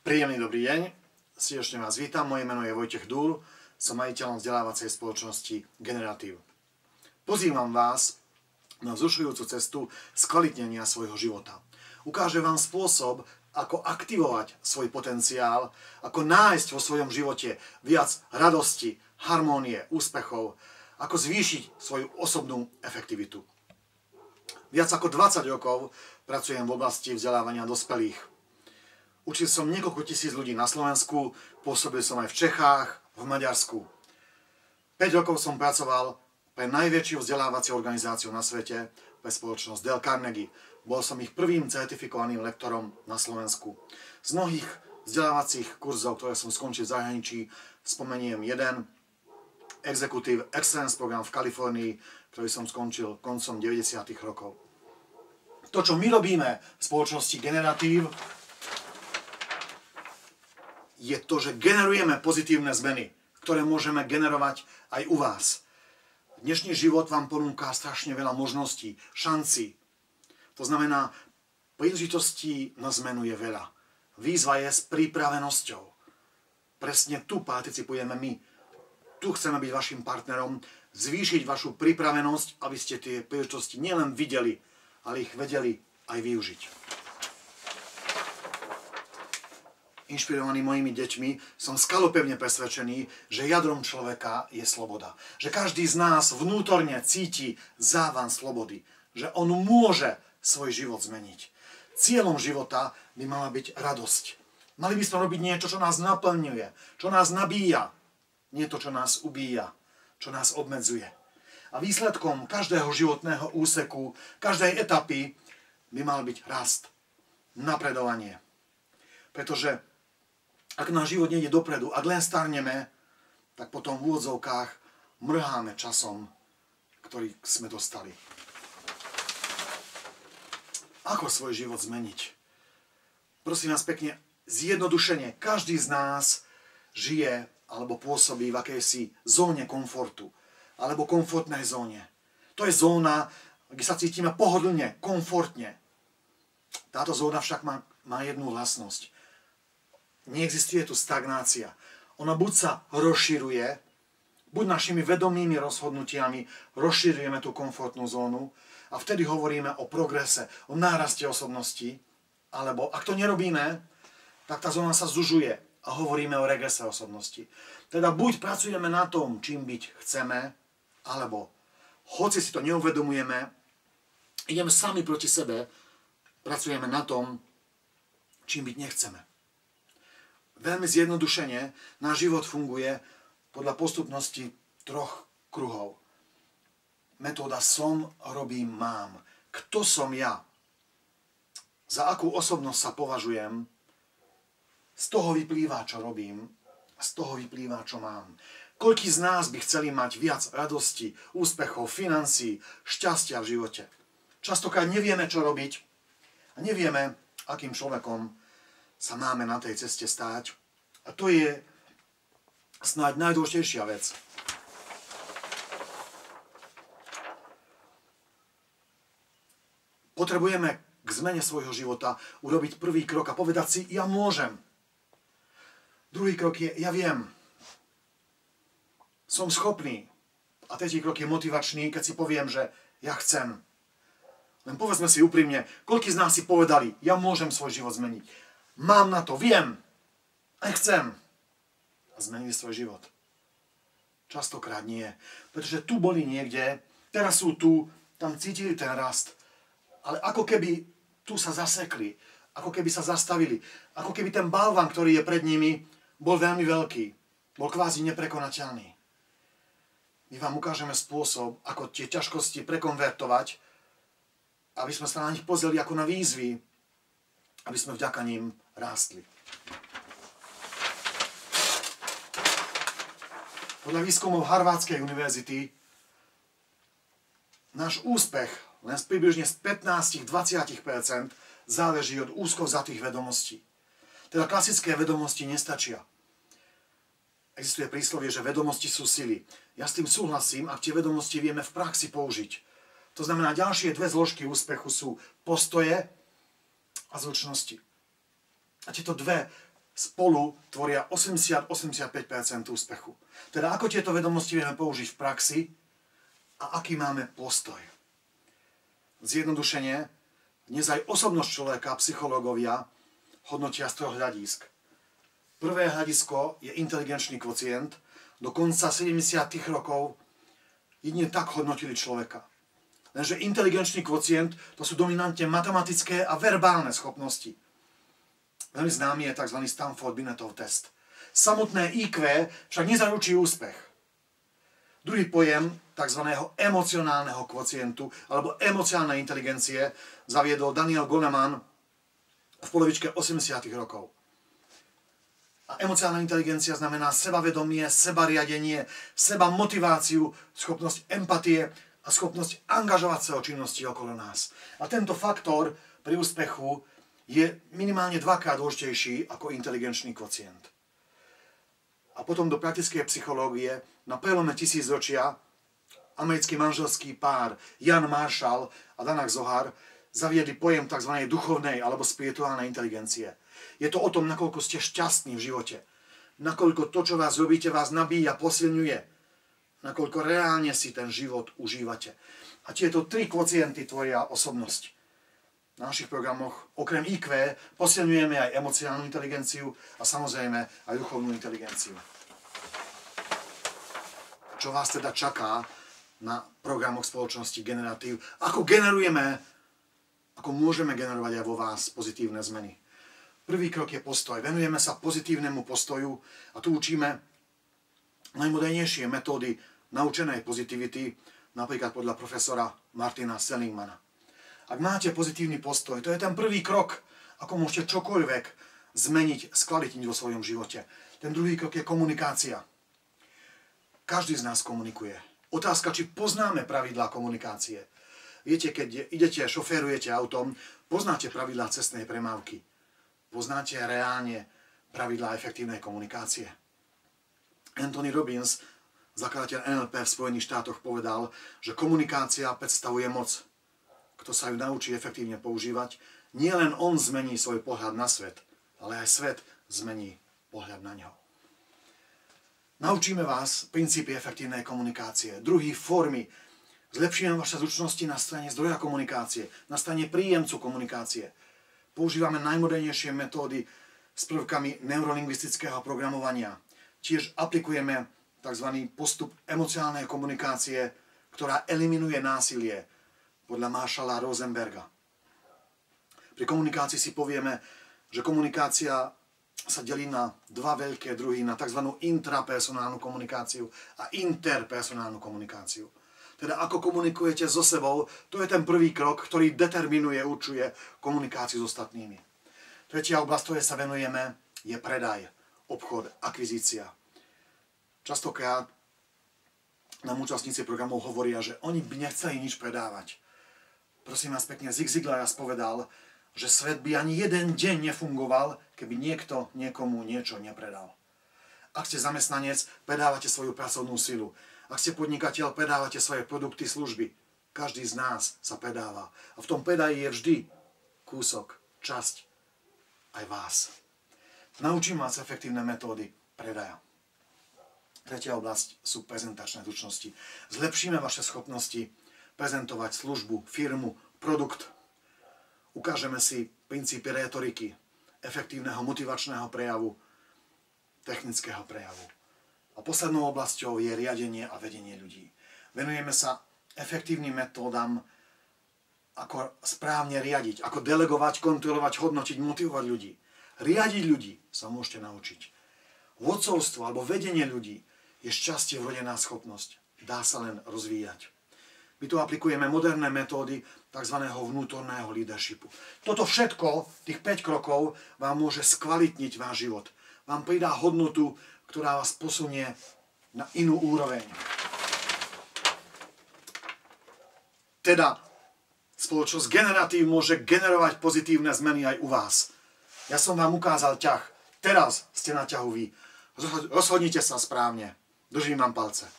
Príjemný dobrý deň, srdečne vás vítam, moje meno je Vojtech Dúr, som majiteľom vzdelávacej spoločnosti Generatív. Pozývam vás na vzrušujúcu cestu skvalitnenia svojho života. Ukážem vám spôsob, ako aktivovať svoj potenciál, ako nájsť vo svojom živote viac radosti, harmónie, úspechov, ako zvýšiť svoju osobnú efektivitu. Viac ako 20 rokov pracujem v oblasti vzdelávania dospelých. Učil som niekoľko tisíc ľudí na Slovensku, pôsobil som aj v Čechách, v Maďarsku. 5 rokov som pracoval pre najväčšiu vzdelávaciu organizáciu na svete, pre spoločnosť Dale Carnegie. Bol som ich prvým certifikovaným lektorom na Slovensku. Z mnohých vzdelávacích kurzov, ktoré som skončil v zahraničí, spomeniem jeden, Executive Excellence program v Kalifornii, ktorý som skončil koncom 90. rokov. To, čo my robíme v spoločnosti Generatív, je to, že generujeme pozitívne zmeny, ktoré môžeme generovať aj u vás. Dnešný život vám ponúka strašne veľa možností, šancí. To znamená, príležitostí na zmenu je veľa. Výzva je s pripravenosťou. Presne tu participujeme my. Tu chceme byť vašim partnerom, zvýšiť vašu pripravenosť, aby ste tie príležitosti nielen videli, ale ich vedeli aj využiť. Inšpirovaný mojimi deťmi, som skalopevne presvedčený, že jadrom človeka je sloboda. Že každý z nás vnútorne cíti závan slobody. Že on môže svoj život zmeniť. Cieľom života by mala byť radosť. Mali by sme robiť niečo, čo nás naplňuje, čo nás nabíja. Nie to, čo nás ubíja, čo nás obmedzuje. A výsledkom každého životného úseku, každej etapy by mal byť rast, napredovanie. Pretože ak náš život nejde dopredu, ak len starneme, tak potom v úvodzovkách mrháme časom, ktorý sme dostali. Ako svoj život zmeniť? Prosím vás pekne, zjednodušene, každý z nás žije alebo pôsobí v akejsi zóne komfortu, alebo komfortnej zóne. To je zóna, kde sa cítime pohodlne, komfortne. Táto zóna však má jednu vlastnosť. Neexistuje tu stagnácia. Ona buď sa rozširuje, buď našimi vedomými rozhodnutiami rozširujeme tú komfortnú zónu a vtedy hovoríme o progrese, o náraste osobnosti, alebo ak to nerobíme, tak tá zóna sa zužuje a hovoríme o regrese osobnosti. Teda buď pracujeme na tom, čím byť chceme, alebo hoci si to neuvedomujeme, ideme sami proti sebe, pracujeme na tom, čím byť nechceme. Veľmi zjednodušene náš život funguje podľa postupnosti 3 kruhov. Metóda som, robím, mám. Kto som ja? Za akú osobnosť sa považujem? Z toho vyplýva, čo robím. Z toho vyplýva, čo mám. Koľký z nás by chceli mať viac radosti, úspechov, financií, šťastia v živote? Častokrát nevieme, čo robiť a nevieme, akým človekom sa máme na tej ceste stáť. A to je snáď najdôležitejšia vec. Potrebujeme k zmene svojho života urobiť prvý krok a povedať si, ja môžem. Druhý krok je, ja viem. Som schopný. A tretí krok je motivačný, keď si poviem, že ja chcem. Len povedzme si úprimne, koľký z nás si povedali, ja môžem svoj život zmeniť. Mám na to, viem, aj chcem. A zmenili svoj život. Častokrát nie. Pretože tu boli niekde, teraz sú tu, tam cítili ten rast. Ale ako keby tu sa zasekli, ako keby sa zastavili, ako keby ten balvan, ktorý je pred nimi, bol veľmi veľký, bol kvázi neprekonateľný. My vám ukážeme spôsob, ako tie ťažkosti prekonvertovať, aby sme sa na nich pozreli ako na výzvy, aby sme vďaka ním rástli. Podľa výskumov Harvardskej univerzity náš úspech len približne z 15-20% záleží od úzko vzatých vedomostí. Teda klasické vedomosti nestačia. Existuje príslovie, že vedomosti sú sily. Ja s tým súhlasím, ak tie vedomosti vieme v praxi použiť. To znamená, ďalšie 2 zložky úspechu sú postoje a zručnosti. A tieto 2 spolu tvoria 80-85% úspechu. Teda ako tieto vedomosti vieme použiť v praxi a aký máme postoj. Zjednodušene, dnes aj osobnosť človeka psychológovia hodnotia z 3 hľadísk. Prvé hľadisko je inteligenčný kvocient. Do konca 70. rokov jedine tak hodnotili človeka. Lenže inteligenčný kvocient to sú dominantne matematické a verbálne schopnosti. Veľmi známy je tzv. Stanford-Binetov test. Samotné IQ však nezaručí úspech. Druhý pojem tzv. Emocionálneho kvocientu alebo emocionálnej inteligencie zaviedol Daniel Goleman v polovičke 80. rokov. A emocionálna inteligencia znamená sebavedomie, sebariadenie, sebamotiváciu, schopnosť empatie a schopnosť angažovať sa o činnosti okolo nás. A tento faktor pri úspechu je minimálne 2-krát dôležitejší ako inteligenčný kvocient. A potom do praktickej psychológie na prelome tisícročia americký manželský pár Jan Marshall a Danach Zohar zaviedli pojem tzv. Duchovnej alebo spirituálnej inteligencie. Je to o tom, nakoľko ste šťastní v živote. Nakoľko to, čo vás robíte, vás nabíja, posilňuje. Nakoľko reálne si ten život užívate. A tieto 3 kvocienty tvoria osobnosť. V našich programoch okrem IQ posilňujeme aj emocionálnu inteligenciu a samozrejme aj duchovnú inteligenciu. Čo vás teda čaká na programoch spoločnosti Generatív? Ako generujeme, ako môžeme generovať aj vo vás pozitívne zmeny? Prvý krok je postoj. Venujeme sa pozitívnemu postoju a tu učíme najmodernejšie metódy naučenej pozitivity, napríklad podľa profesora Martina Seligmana. Ak máte pozitívny postoj, to je ten prvý krok, ako môžete čokoľvek zmeniť, skvalitniť vo svojom živote. Ten druhý krok je komunikácia. Každý z nás komunikuje. Otázka, či poznáme pravidlá komunikácie. Viete, keď idete, šoférujete autom, poznáte pravidlá cestnej premávky. Poznáte reálne pravidlá efektívnej komunikácie. Anthony Robbins, zakladateľ NLP v Spojených štátoch, povedal, že komunikácia predstavuje moc. Kto sa ju naučí efektívne používať, nielen on zmení svoj pohľad na svet, ale aj svet zmení pohľad na ňo. Naučíme vás princípy efektívnej komunikácie, druhý formy. Zlepšíme vaše zručnosti na strane zdroja komunikácie, na strane príjemcu komunikácie. Používame najmodernejšie metódy s prvkami neurolingvistického programovania. Tiež aplikujeme tzv. Postup emocionálnej komunikácie, ktorá eliminuje násilie podľa Marshalla Rosenberga. Pri komunikácii si povieme, že komunikácia sa delí na 2 veľké druhy, na tzv. Intrapersonálnu komunikáciu a interpersonálnu komunikáciu. Teda ako komunikujete so sebou, to je ten prvý krok, ktorý determinuje, určuje komunikáciu s ostatnými. Tretia oblasť, ktorej sa venujeme, je predaj, obchod, akvizícia. Častokrát nám účastníci programov hovoria, že oni by nechceli nič predávať. Prosím vás pekne, Zig Ziglar raz povedal, že svet by ani jeden deň nefungoval, keby niekto niekomu niečo nepredal. Ak ste zamestnanec, predávate svoju pracovnú silu. Ak ste podnikateľ, predávate svoje produkty, služby. Každý z nás sa predáva. A v tom predaji je vždy kúsok, časť aj vás. Naučím vás efektívne metódy predaja. Tretia oblasť sú prezentačné zručnosti. Zlepšíme vaše schopnosti prezentovať službu, firmu, produkt. Ukážeme si princípy rétoriky, efektívneho motivačného prejavu, technického prejavu. A poslednou oblasťou je riadenie a vedenie ľudí. Venujeme sa efektívnym metódam, ako správne riadiť, ako delegovať, kontrolovať, hodnotiť, motivovať ľudí. Riadiť ľudí sa môžete naučiť. Vodcovstvo alebo vedenie ľudí je šťastie vrodená schopnosť. Dá sa len rozvíjať. My tu aplikujeme moderné metódy tzv. Vnútorného leadershipu. Toto všetko, tých 5 krokov, vám môže skvalitniť váš život. Vám pridá hodnotu, ktorá vás posunie na inú úroveň. Teda spoločnosť Generatív môže generovať pozitívne zmeny aj u vás. Ja som vám ukázal ťah. Teraz ste na ťahu vy. Rozhodnite sa správne. Držím vám palce.